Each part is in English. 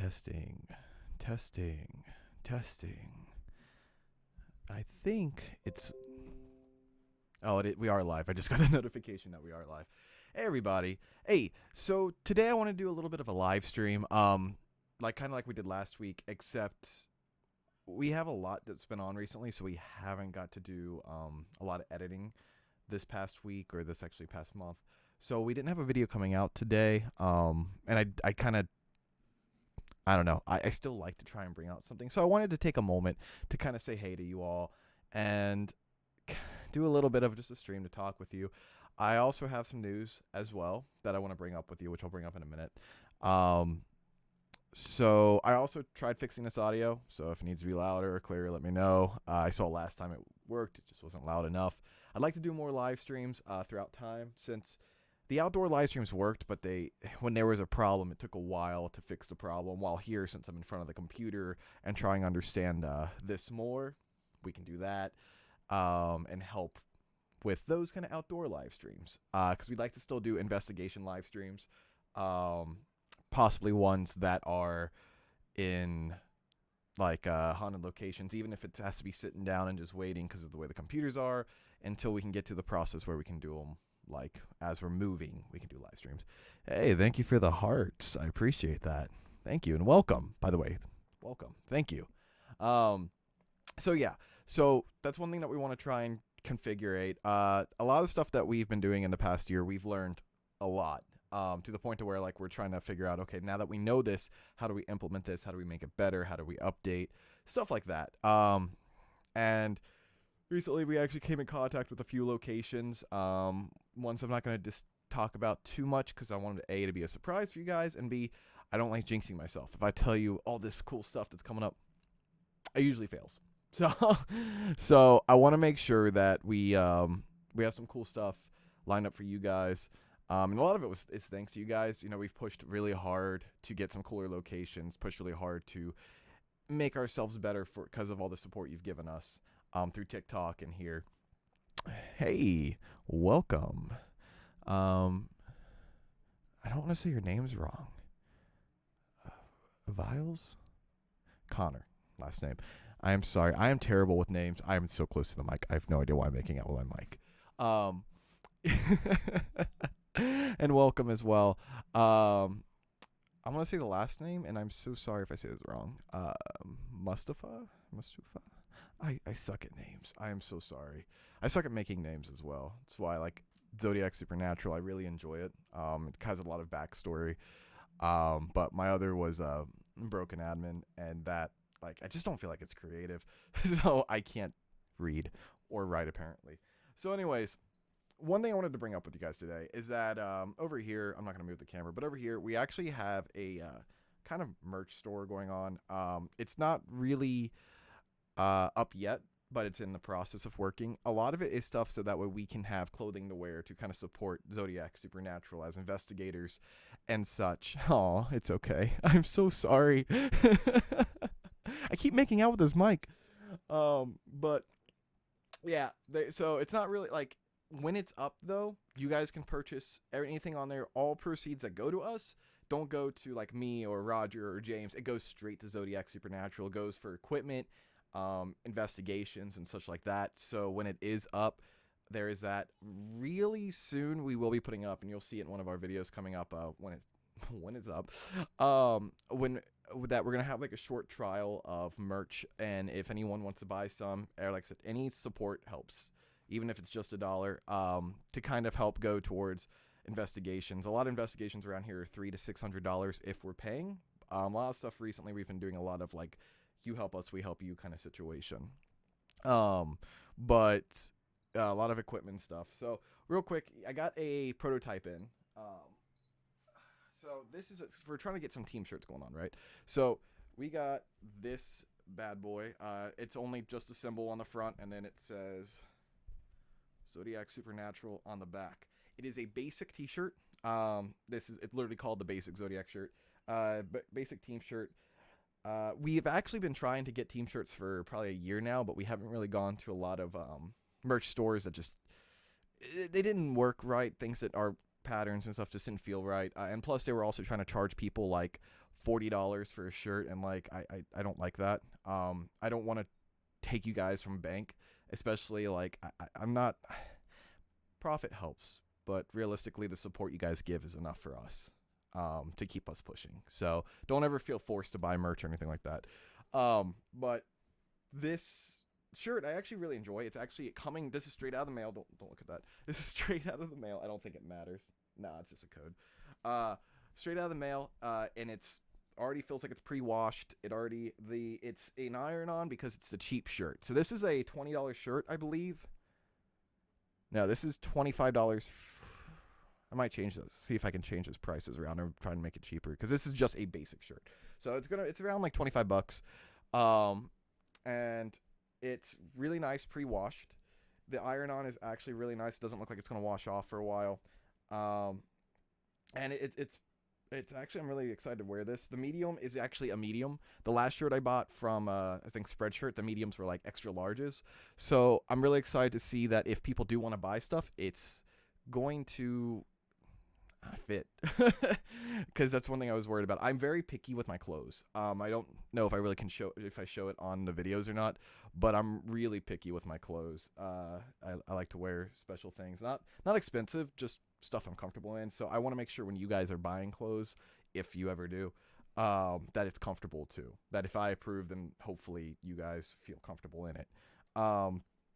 Testing, testing, testing. I think it's. Oh, we are live. I just got the notification that we are live. Hey, everybody. Hey, so today I want to do a little bit of a live stream, like kind of like we did last week, except we have a lot that's been on recently, so we haven't got to do a lot of editing this past week or this actually past month. So we didn't have a video coming out today, and I kind of I don't know. I still like to try and bring out something. So I wanted to take a moment to kind of say hey to you all and do a little bit of just a stream to talk with you. I also have some news as well that I want to bring up with you, which I'll bring up in a minute. So I also tried fixing this audio. So if it needs to be louder or clearer, let me know. I saw last time it worked. It just wasn't loud enough. I'd like to do more live streams throughout time since the outdoor live streams worked, but when there was a problem, it took a while to fix the problem. While here, since I'm in front of the computer and trying to understand this more, we can do that and help with those kind of outdoor live streams. Because we'd like to still do investigation live streams, possibly ones that are in like haunted locations, even if it has to be sitting down and just waiting because of the way the computers are, until we can get to the process where we can do them. Like as we're moving, we can do live streams. Hey, thank you for the hearts. I appreciate that. Thank you and welcome. By the way, welcome. Thank you. So yeah, so that's one thing that we want to try and configure. A lot of stuff that we've been doing in the past year, we've learned a lot. To the point to where like we're trying to figure out, okay, now that we know this, how do we implement this? How do we make it better? How do we update stuff like that? And recently, we actually came in contact with a few locations. Ones I'm not going to just talk about too much because I wanted A, to be a surprise for you guys, and B, I don't like jinxing myself. If I tell you all this cool stuff that's coming up, it usually fails. So I want to make sure that we have some cool stuff lined up for you guys. And a lot of it is thanks to you guys. You know, we've pushed really hard to get some cooler locations, pushed really hard to make ourselves better because of all the support you've given us. Through TikTok and here. Hey, welcome. I don't want to say your name's wrong. Viles? Connor, last name. I am sorry. I am terrible with names. I am so close to the mic. I have no idea why I'm making out with my mic. And welcome as well. I'm going to say the last name, and I'm so sorry if I say this wrong. Mustafa? I suck at names. I am so sorry. I suck at making names as well. That's why I like Zodiac Supernatural. I really enjoy it. It has a lot of backstory. But my other was Broken Admin, and that like I just don't feel like it's creative, so I can't read or write apparently. So, anyways, one thing I wanted to bring up with you guys today is that over here, I'm not gonna move the camera, but over here we actually have a kind of merch store going on. It's not really up yet, but it's in the process of working. A lot of it is stuff so that way we can have clothing to wear to kind of support Zodiac Supernatural as investigators and such. Oh, it's okay. I'm so sorry. I keep making out with this mic. But yeah, so it's not really like when it's up though, you guys can purchase anything on there. All proceeds that go to us don't go to like me or Roger or James. It goes straight to Zodiac Supernatural. It goes for equipment, investigations and such like that. So when it is up, there is that. Really soon we will be putting up, and you'll see it in one of our videos coming up when it's up. When that we're gonna have like a short trial of merch, and if anyone wants to buy some, or like I said, any support helps, even if it's just $1, to kind of help go towards investigations. A lot of investigations around here are $300 to $600 if we're paying. A lot of stuff recently we've been doing a lot of like you help us, we help you kind of situation. But a lot of equipment stuff. So real quick, I got a prototype in. So this is we're trying to get some team shirts going on, right? So we got this bad boy. It's only just a symbol on the front, and then it says Zodiac Supernatural on the back. It is a basic t-shirt. It's literally called the basic Zodiac shirt. Basic team shirt. We've actually been trying to get team shirts for probably a year now, but we haven't really gone to a lot of merch stores that just they didn't work right. Things that are patterns and stuff just didn't feel right. And plus, they were also trying to charge people like $40 for a shirt, and like I don't like that. I don't want to take you guys from bank, especially like I'm not. Profit helps, but realistically, the support you guys give is enough for us to keep us pushing. So don't ever feel forced to buy merch or anything like that. But this shirt I actually really enjoy. It's actually coming. This is straight out of the mail. Don't look at that. This is straight out of the mail. I don't think it matters. Nah, it's just a code. Straight out of the mail, and it's already feels like it's pre-washed. It's an iron-on because it's a cheap shirt. So this is a $20 shirt, I believe. No, this is $25. I might change those. See if I can change those prices around and try and make it cheaper, because this is just a basic shirt. So it's around like $25. And it's really nice pre-washed. The iron-on is actually really nice. It doesn't look like it's gonna wash off for a while. And it's actually, I'm really excited to wear this. The medium is actually a medium. The last shirt I bought from, I think Spreadshirt, the mediums were like extra larges. So I'm really excited to see that if people do want to buy stuff, it's going to fit. Because that's one thing I was worried about. I'm very picky with my clothes. I don't know if I really can show it on the videos or not, but I'm really picky with my clothes. I like to wear special things, not expensive, just stuff I'm comfortable in. So I want to make sure when you guys are buying clothes, if you ever do, that it's comfortable too. That if I approve, then hopefully you guys feel comfortable in it.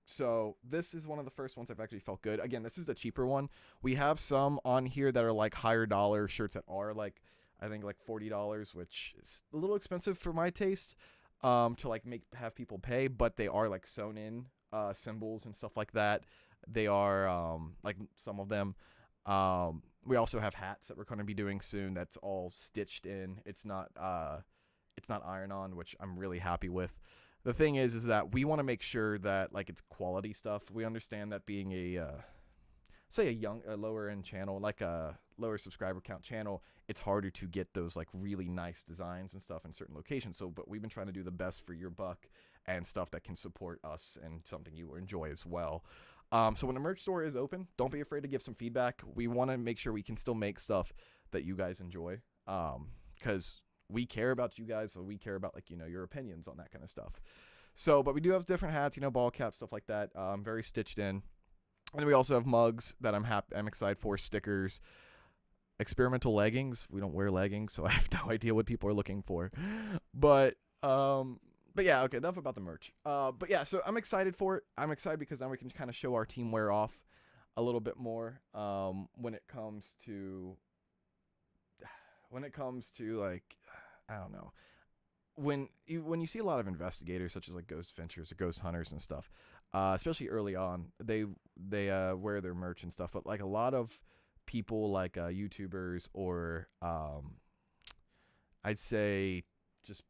So this is one of the first ones I've actually felt good. Again, this is the cheaper one. We have some on here that are like higher dollar shirts that are like, I think like $40, which is a little expensive for my taste, to like have people pay, but they are like sewn in symbols and stuff like that. They are like some of them. We also have hats that we're going to be doing soon. That's all stitched in. It's not iron on, which I'm really happy with. The thing is that we want to make sure that like it's quality stuff. We understand that being a lower end channel, like a lower subscriber count channel, it's harder to get those like really nice designs and stuff in certain locations. So, but we've been trying to do the best for your buck and stuff that can support us and something you enjoy as well. So when the merch store is open, don't be afraid to give some feedback. We want to make sure we can still make stuff that you guys enjoy. Because we care about you guys, so we care about like, your opinions on that kind of stuff. So, but we do have different hats, ball caps, stuff like that. Very stitched in. And we also have mugs that I'm excited for, stickers, experimental leggings. We don't wear leggings, so I have no idea what people are looking for. But yeah, okay, enough about the merch. But yeah, so I'm excited for it. I'm excited because now we can kind of show our team wear off a little bit more when it comes to like, I don't know. When you see a lot of investigators such as like ghost finchers or ghost hunters and stuff, especially early on, they wear their merch and stuff, but like a lot of people like YouTubers or I'd say just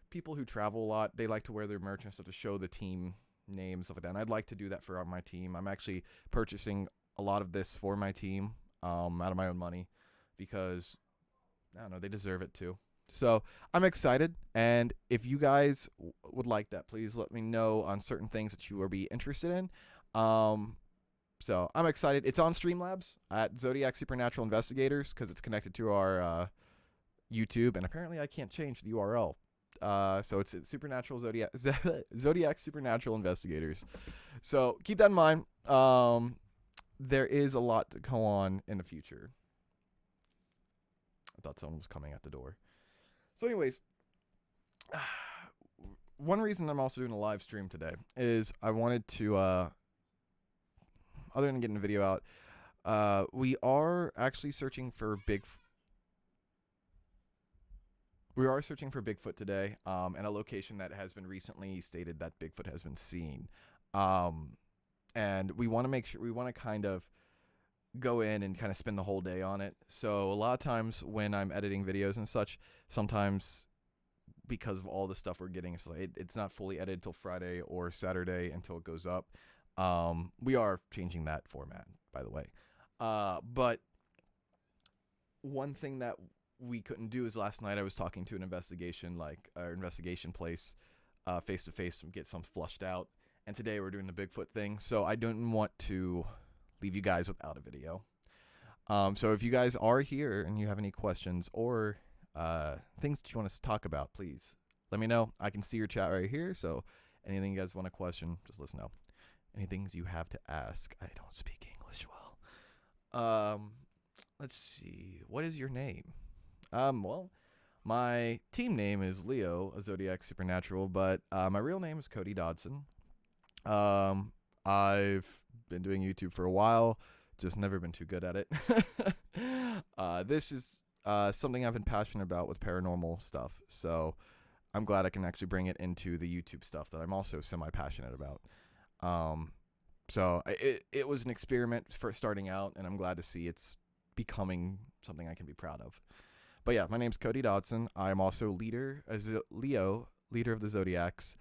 people who travel a lot, they like to wear their merch and stuff to show the team names, stuff like that. And I'd like to do that for my team. I'm actually purchasing a lot of this for my team out of my own money because, I don't know, they deserve it too. So I'm excited, and if you guys would like that, please let me know on certain things that you will be interested in. So I'm excited. It's on Streamlabs at Zodiac Supernatural Investigators because it's connected to our YouTube, and apparently I can't change the URL. So it's Supernatural Zodiac Supernatural Investigators. So keep that in mind. There is a lot to go on in the future. I thought someone was coming at the door. So anyways, one reason I'm also doing a live stream today is I wanted to, other than getting the video out, we are actually searching for Bigfoot today, and a location that has been recently stated that Bigfoot has been seen. And we want to make sure, we want to kind of go in and kind of spend the whole day on it. So a lot of times when I'm editing videos and such, sometimes because of all the stuff we're getting, so it's not fully edited till Friday or Saturday until it goes up. We are changing that format, by the way. But one thing that we couldn't do is last night I was talking to an investigation place face to face to get some flushed out, and today we're doing the Bigfoot thing. So I don't want to leave you guys without a video. So if you guys are here and you have any questions or things that you want us to talk about, please let me know. I can see your chat right here. So anything you guys want to question, just let us know. Any things you have to ask. I don't speak English well. Let's see. What is your name? Well, my team name is Leo, a Zodiac Supernatural, but my real name is Cody Dodson. I've been doing YouTube for a while, just never been too good at it. This is something I've been passionate about with paranormal stuff, so I'm glad I can actually bring it into the YouTube stuff that I'm also semi-passionate about. So it was an experiment for starting out, and I'm glad to see it's becoming something I can be proud of. But yeah, my name's Cody Dodson. I'm also leader of the Zodiacs.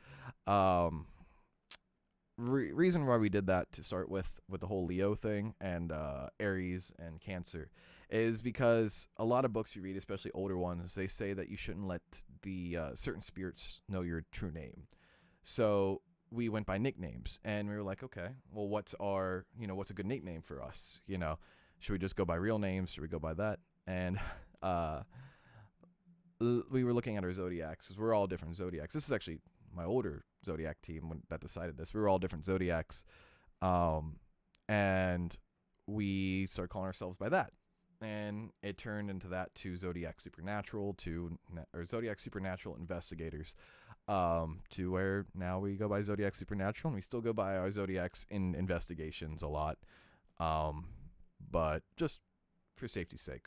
Reason why we did that to start with the whole Leo thing and Aries and Cancer is because a lot of books you read, especially older ones, they say that you shouldn't let the certain spirits know your true name. So we went by nicknames, and we were like, okay, well, what's a good nickname for us? Should we just go by real names? Should we go by that? And we were looking at our zodiacs because we're all different zodiacs. This is actually my older Zodiac team that decided this. We were all different zodiacs, and we started calling ourselves by that, and it turned into that to Zodiac Supernatural or Zodiac Supernatural Investigators, to where now we go by Zodiac Supernatural, and we still go by our zodiacs in investigations a lot, but just for safety's sake,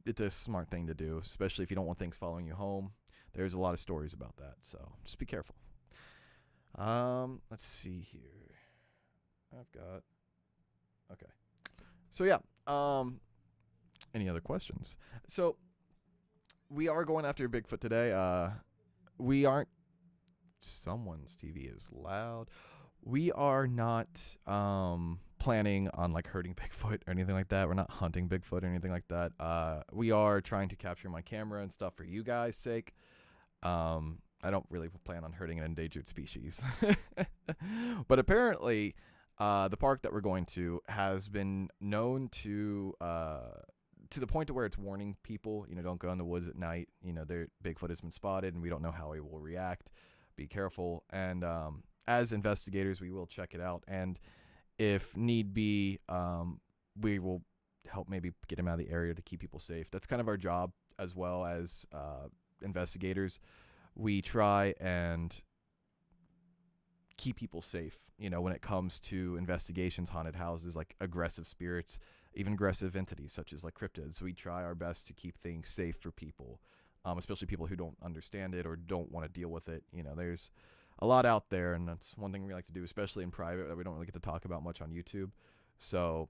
it's a smart thing to do, especially if you don't want things following you home. There's a lot of stories about that, so just be careful. Let's see here. Okay. So yeah, any other questions? So we are going after Bigfoot today. Someone's TV is loud. We are not planning on hurting Bigfoot or anything like that. We're not hunting Bigfoot or anything like that. We are trying to capture my camera and stuff for you guys' sake. I don't really plan on hurting an endangered species. But apparently, the park that we're going to has been known to the point to where it's warning people, don't go in the woods at night. Bigfoot has been spotted, and we don't know how he will react. Be careful. And as investigators, we will check it out. And if need be, we will help maybe get him out of the area to keep people safe. That's kind of our job as well as investigators. We try and keep people safe, when it comes to investigations, haunted houses, like aggressive spirits, even aggressive entities such as cryptids. We try our best to keep things safe for people, especially people who don't understand it or don't want to deal with it. There's a lot out there, and that's one thing we like to do, especially in private, that we don't really get to talk about much on YouTube. So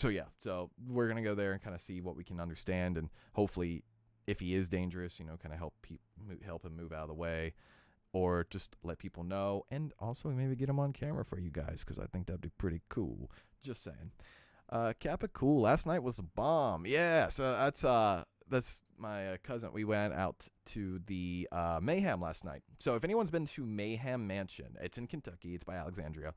yeah, so we're going to go there and kind of see what we can understand, and hopefully if he is dangerous, kind of help him move out of the way, or just let people know, and also maybe get him on camera for you guys, because I think that'd be pretty cool. Just saying. Kappa cool. Last night was a bomb. Yeah, so that's my cousin. We went out to the Mayhem last night. So if anyone's been to Mayhem Mansion, it's in Kentucky. It's by Alexandria.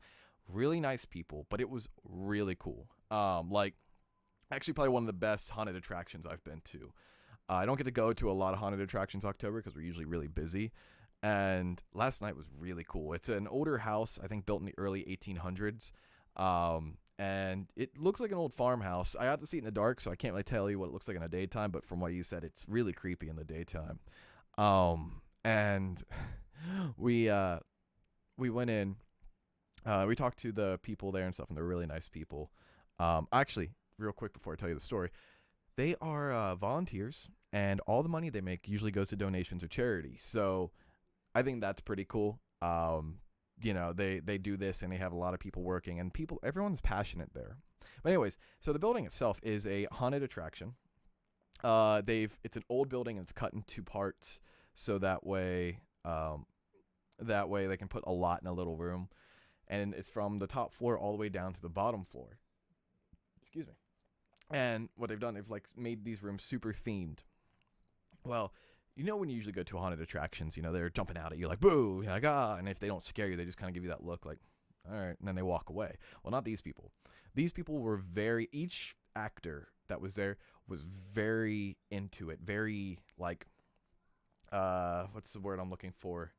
Really nice people, but it was really cool. Actually probably one of the best haunted attractions I've been to. I don't get to go to a lot of haunted attractions October because we're usually really busy. And last night was really cool. It's an older house, I think built in the early 1800s. And it looks like an old farmhouse. I got to see it in the dark, so I can't really tell you what it looks like in the daytime, but from what you said, it's really creepy in the daytime. And we went in, we talked to the people there and stuff, and they're really nice people. Actually, real quick before I tell you the story, they are volunteers, and all the money they make usually goes to donations or charity. So I think that's pretty cool. They do this, and they have a lot of people working, and everyone's passionate there. But anyways, so the building itself is a haunted attraction. It's an old building, and it's cut in two parts, so that way they can put a lot in a little room, and it's from the top floor all the way down to the bottom floor. Excuse me. And what they've done, they've made these rooms super themed. Well, when you usually go to haunted attractions, they're jumping out at you like, boo, you're like, ah, and if they don't scare you, they just kind of give you that look like, all right, and then they walk away. Well, not these people. These people were each actor that was there was very into it, very like, what's the word I'm looking for?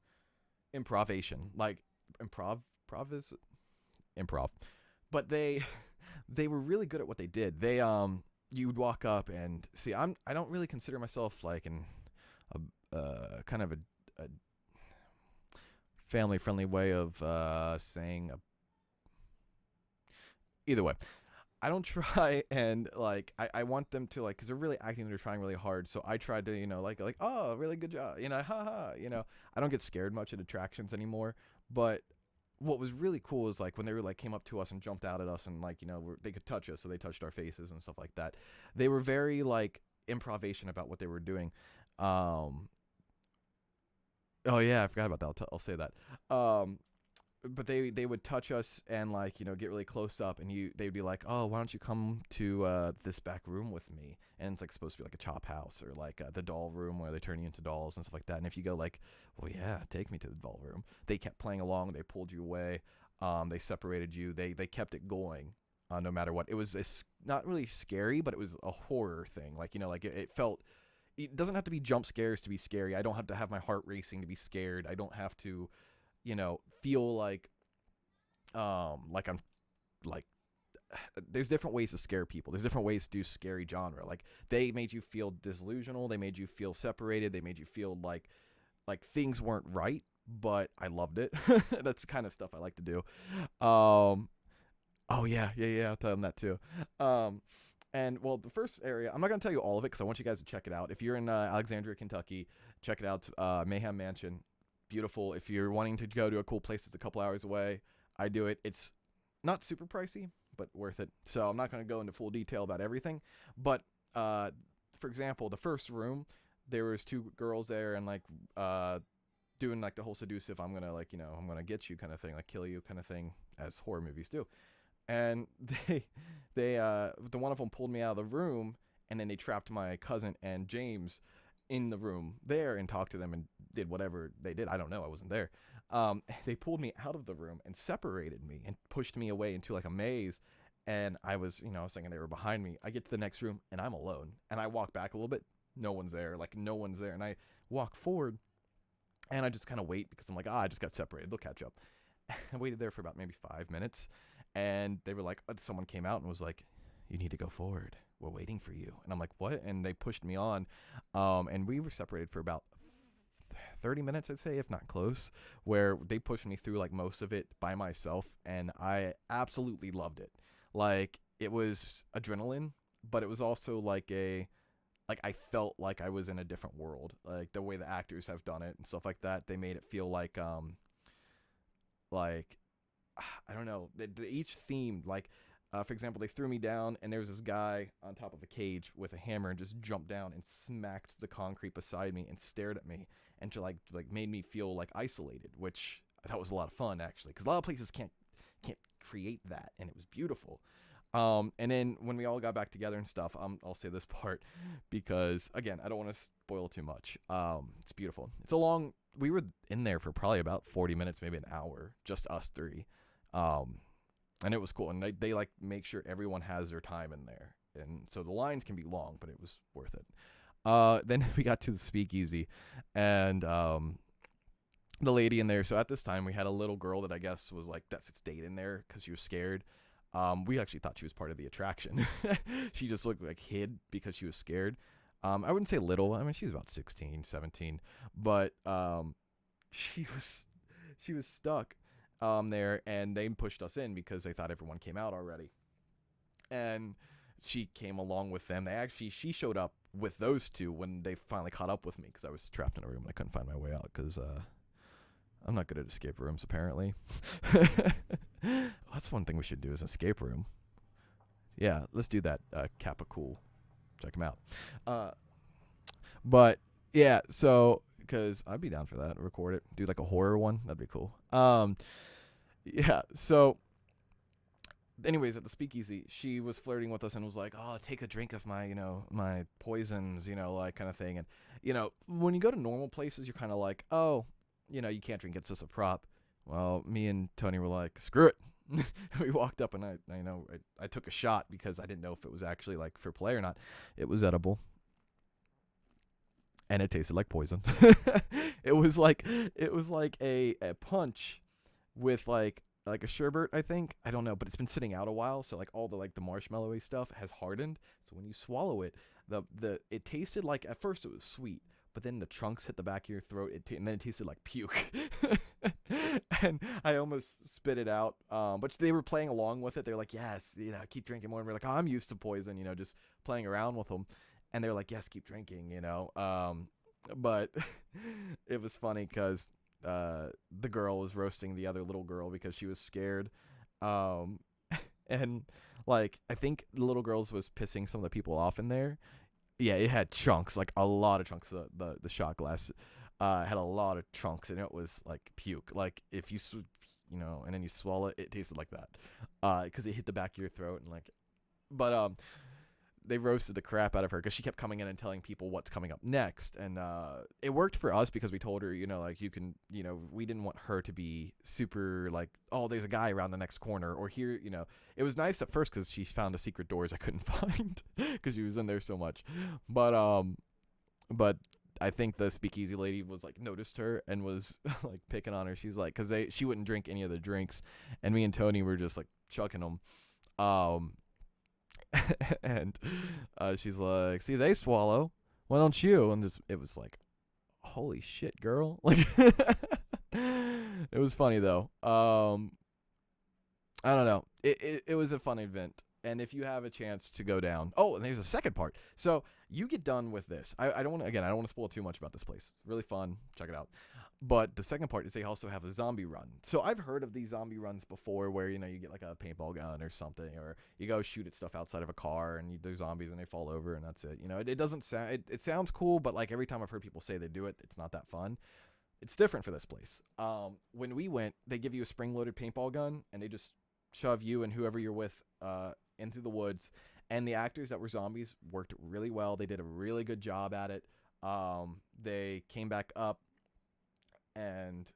Improvisation, like improv is improv, but they were really good at what they did. You would walk up and see. I don't really consider myself like a kind of a family friendly way of saying. Either way, I don't try and like I want them to like, because they're really acting, they're trying really hard. So I tried to like oh, really good job, haha. I don't get scared much at attractions anymore. But what was really cool is like when they were like came up to us and jumped out at us and like they could touch us, so they touched our faces and stuff like that. They were very like improvisation about what they were doing. Oh yeah, I forgot about that. I'll say that. But they would touch us and like get really close up, and they'd be like, oh, why don't you come to this back room with me? And it's like supposed to be like a chop house or like the doll room where they turn you into dolls and stuff like that. And if you go like, well, yeah, take me to the doll room, they kept playing along, they pulled you away, they separated you, they kept it going, no matter what. It was not really scary, but it was a horror thing. Like it felt. It doesn't have to be jump scares to be scary. I don't have to have my heart racing to be scared. I don't have to feel like I'm like, there's different ways to scare people. There's different ways to do scary genre. Like they made you feel disillusional. They made you feel separated. They made you feel like things weren't right, but I loved it. That's the kind of stuff I like to do. Oh yeah. I'll tell them that too. And well, the first area, I'm not going to tell you all of it because I want you guys to check it out. If you're in Alexandria, Kentucky, check it out. Mayhem Mansion. Beautiful. If you're wanting to go to a cool place that's a couple hours away, I do it. It's not super pricey, but worth it. So I'm not going to go into full detail about everything. But for example, the first room, there was two girls there and like doing like the whole seductive, I'm going to like, I'm going to get you kind of thing, like kill you kind of thing, as horror movies do. And the one of them pulled me out of the room, and then they trapped my cousin and James in the room there and talked to them and did whatever they did. I don't know. I wasn't there. They pulled me out of the room and separated me and pushed me away into like a maze. And I was thinking they were behind me. I get to the next room and I'm alone. And I walk back a little bit. No one's there. Like no one's there. And I walk forward and I just kind of wait because I'm like, I just got separated. They'll catch up. I waited there for about maybe 5 minutes. And they were like, someone came out and was like, you need to go forward. We're waiting for you. And I'm like, what? And they pushed me on. And we were separated for about 30 minutes, I'd say, if not close, where they pushed me through like most of it by myself. And I absolutely loved it. Like it was adrenaline, but it was also like I felt like I was in a different world. Like the way the actors have done it and stuff like that. They made it feel like I don't know, each theme, like, for example, they threw me down and there was this guy on top of a cage with a hammer and just jumped down and smacked the concrete beside me and stared at me and to like made me feel like isolated, which I thought was a lot of fun actually, because a lot of places can't create that, and it was beautiful. And then when we all got back together and stuff, I'll say this part because again, I don't want to spoil too much. It's beautiful. We were in there for probably about 40 minutes, maybe an hour, just us three. And it was cool. And they like make sure everyone has their time in there. And so the lines can be long, but it was worth it. Then we got to the speakeasy and, the lady in there. So at this time we had a little girl that I guess was like, that stayed in there cause she was scared. We actually thought she was part of the attraction. She just looked like hid because she was scared. I wouldn't say little. I mean, she was about 16, 17, but, she was stuck, there, and they pushed us in because they thought everyone came out already. And she came along with them. She showed up with those two when they finally caught up with me because I was trapped in a room and I couldn't find my way out because, I'm not good at escape rooms, apparently. That's one thing we should do is an escape room. Yeah, let's do that. Kappa Cool. Check them out. But, yeah, so, because I'd be down for that. Record it. Do like a horror one. That'd be cool. Yeah, so, anyways, at the speakeasy, she was flirting with us and was like, oh, take a drink of my, my poisons, like kind of thing. And, when you go to normal places, you're kind of like, oh, you can't drink. It's just a prop. Well, me and Tony were like, screw it. We walked up and I took a shot because I didn't know if it was actually like for play or not. It was edible. And it tasted like poison. it was like a punch with like a sherbet, I think. I don't know, but it's been sitting out a while, so like all the like the marshmallowy stuff has hardened. So when you swallow it, it tasted like, at first it was sweet, but then the chunks hit the back of your throat, and then it tasted like puke. And I almost spit it out. But they were playing along with it. They're like, yes, keep drinking more. And we're like, oh, I'm used to poison, just playing around with them. And they're like, yes, keep drinking, But it was funny because the girl was roasting the other little girl because she was scared. And like, I think the little girls was pissing some of the people off in there. Yeah, it had chunks, like a lot of chunks. The shot glass had a lot of chunks, and it was like puke. Like if you, and then you swallow it, it tasted like that, because it hit the back of your throat and like, but they roasted the crap out of her because she kept coming in and telling people what's coming up next, and it worked for us because we told her, like you can, we didn't want her to be super like, oh, there's a guy around the next corner, or here, it was nice at first because she found the secret doors I couldn't find because she was in there so much, but I think the speakeasy lady was like noticed her and was like picking on her. She's like, because she wouldn't drink any of the drinks, and me and Tony were just like chucking them. And she's like, see, they swallow, why don't you? And it was like, holy shit, girl. Like it was funny though. I don't know, it was a fun event, and if you have a chance to go down, and there's a second part. So you get done with this, I don't want to spoil too much about this place. It's really fun, check it out. But the second part is they also have a zombie run. So I've heard of these zombie runs before where, you get like a paintball gun or something, or you go shoot at stuff outside of a car and there's zombies and they fall over and that's it. It doesn't sound, it sounds cool, but like every time I've heard people say they do it, it's not that fun. It's different for this place. When we went, they give you a spring-loaded paintball gun and they just shove you and whoever you're with into the woods. And the actors that were zombies worked really well. They did a really good job at it. They came back up. And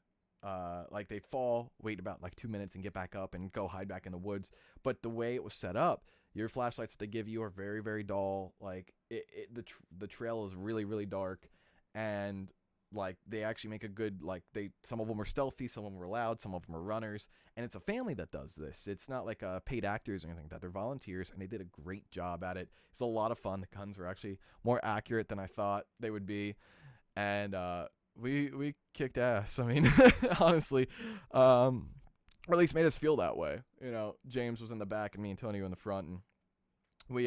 like they'd fall, wait about like 2 minutes and get back up and go hide back in the woods. But the way it was set up, your flashlights they give you are very, very dull. Like the trail is really, really dark, and like they actually make a good, like some of them are stealthy, some of them are loud, some of them are runners, and it's a family that does this. It's not like paid actors or anything like that. They're volunteers, and they did a great job at it. It's a lot of fun. The guns were actually more accurate than I thought they would be, and we kicked ass. I mean, honestly, or at least made us feel that way. James was in the back and me and Tony were in the front, and we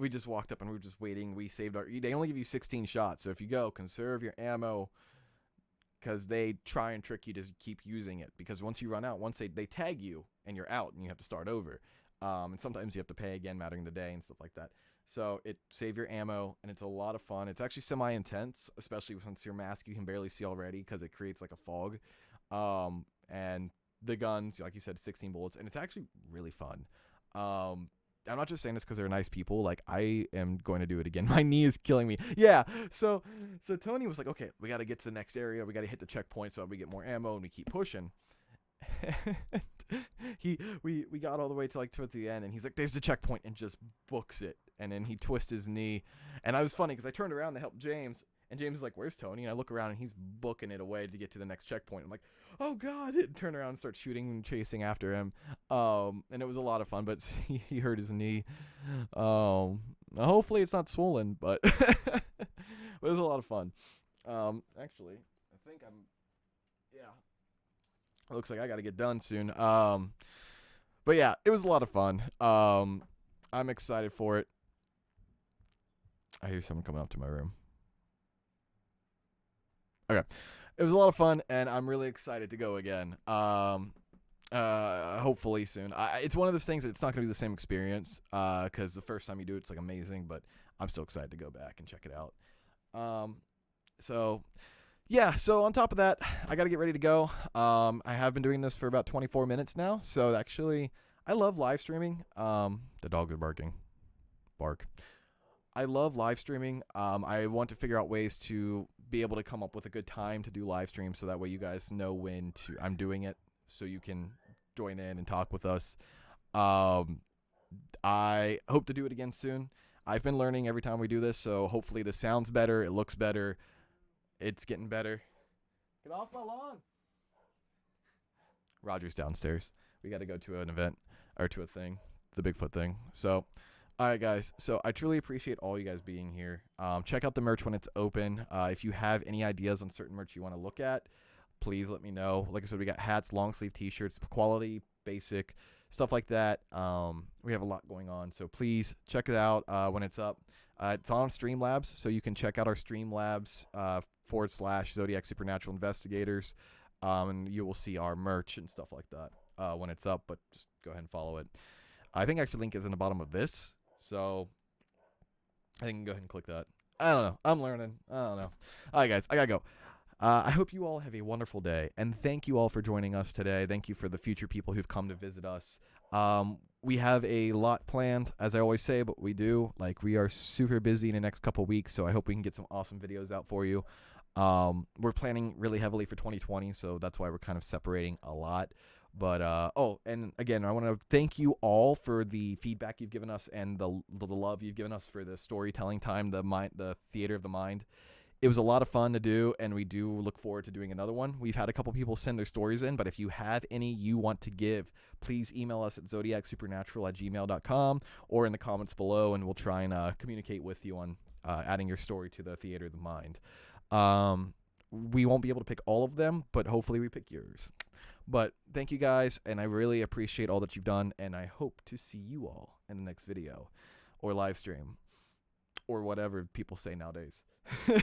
just walked up and we were just waiting. We saved they only give you 16 shots, so if you go, conserve your ammo, because they try and trick you to keep using it, because once you run out, once they tag you and you're out and you have to start over, and sometimes you have to pay again, mattering the day and stuff like that. So save your ammo, and it's a lot of fun. It's actually semi-intense, especially since your mask you can barely see already because it creates like a fog. And the guns, like you said, 16 bullets, and it's actually really fun. I'm not just saying this because they're nice people. Like, I am going to do it again. My knee is killing me. Yeah. So Tony was like, okay, we got to get to the next area. We got to hit the checkpoint so we get more ammo, and we keep pushing. we got all the way to like towards the end, and he's like, there's the checkpoint, and just books it. And then he twists his knee, and I was funny because I turned around to help James, and James is like, where's Tony? And I look around and he's booking it away to get to the next checkpoint. I'm like, oh god. And turn around and start shooting and chasing after him, and it was a lot of fun, but he hurt his knee. Hopefully it's not swollen, but it was a lot of fun. Actually I think it looks like I gotta get done soon. But yeah, it was a lot of fun. I'm excited for it. I hear someone coming up to my room. Okay. It was a lot of fun, and I'm really excited to go again. Hopefully soon. It's one of those things that it's not going to be the same experience, because the first time you do it, it's like amazing, but I'm still excited to go back and check it out. So on top of that, I got to get ready to go. I have been doing this for about 24 minutes now, so actually, I love live streaming. The dogs are barking. Bark. I love live streaming. I want to figure out ways to be able to come up with a good time to do live streams, so that way you guys know when I'm doing it, so you can join in and talk with us. I hope to do it again soon. I've been learning every time we do this, so hopefully this sounds better, it looks better, it's getting better. Get off my lawn. Roger's downstairs. We got to go to an event, or to a thing, the Bigfoot thing. So, all right, guys. So I truly appreciate all you guys being here. Check out the merch when it's open. If you have any ideas on certain merch you want to look at, please let me know. Like I said, we got hats, long sleeve t-shirts, quality, basic, stuff like that. We have a lot going on, so please check it out when it's up. It's on Streamlabs, so you can check out our Streamlabs / Zodiac Supernatural Investigators, and you will see our merch and stuff like that when it's up, but just go ahead and follow it. I think actually link is in the bottom of this, so I think you can go ahead and click that. I don't know. I'm learning. I don't know. All right, guys, I gotta go. I hope you all have a wonderful day, and thank you all for joining us today. Thank you for the future people who've come to visit us. We have a lot planned, as I always say, but we do. Like, we are super busy in the next couple weeks, so I hope we can get some awesome videos out for you. We're planning really heavily for 2020, so that's why we're kind of separating a lot. But, oh, and again, I want to thank you all for the feedback you've given us and the love you've given us for the storytelling time, the Theater of the Mind. It was a lot of fun to do, and we do look forward to doing another one. We've had a couple people send their stories in, but if you have any you want to give, please email us at zodiacsupernatural@gmail.com or in the comments below, and we'll try and communicate with you on adding your story to the Theater of the Mind. We won't be able to pick all of them, but hopefully we pick yours. But thank you guys, and I really appreciate all that you've done, and I hope to see you all in the next video or live stream or whatever people say nowadays. All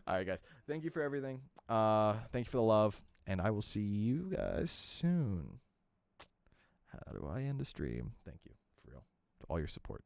right, guys. Thank you for everything. Thank you for the love, and I will see you guys soon. How do I end the stream? Thank you for real, all your support.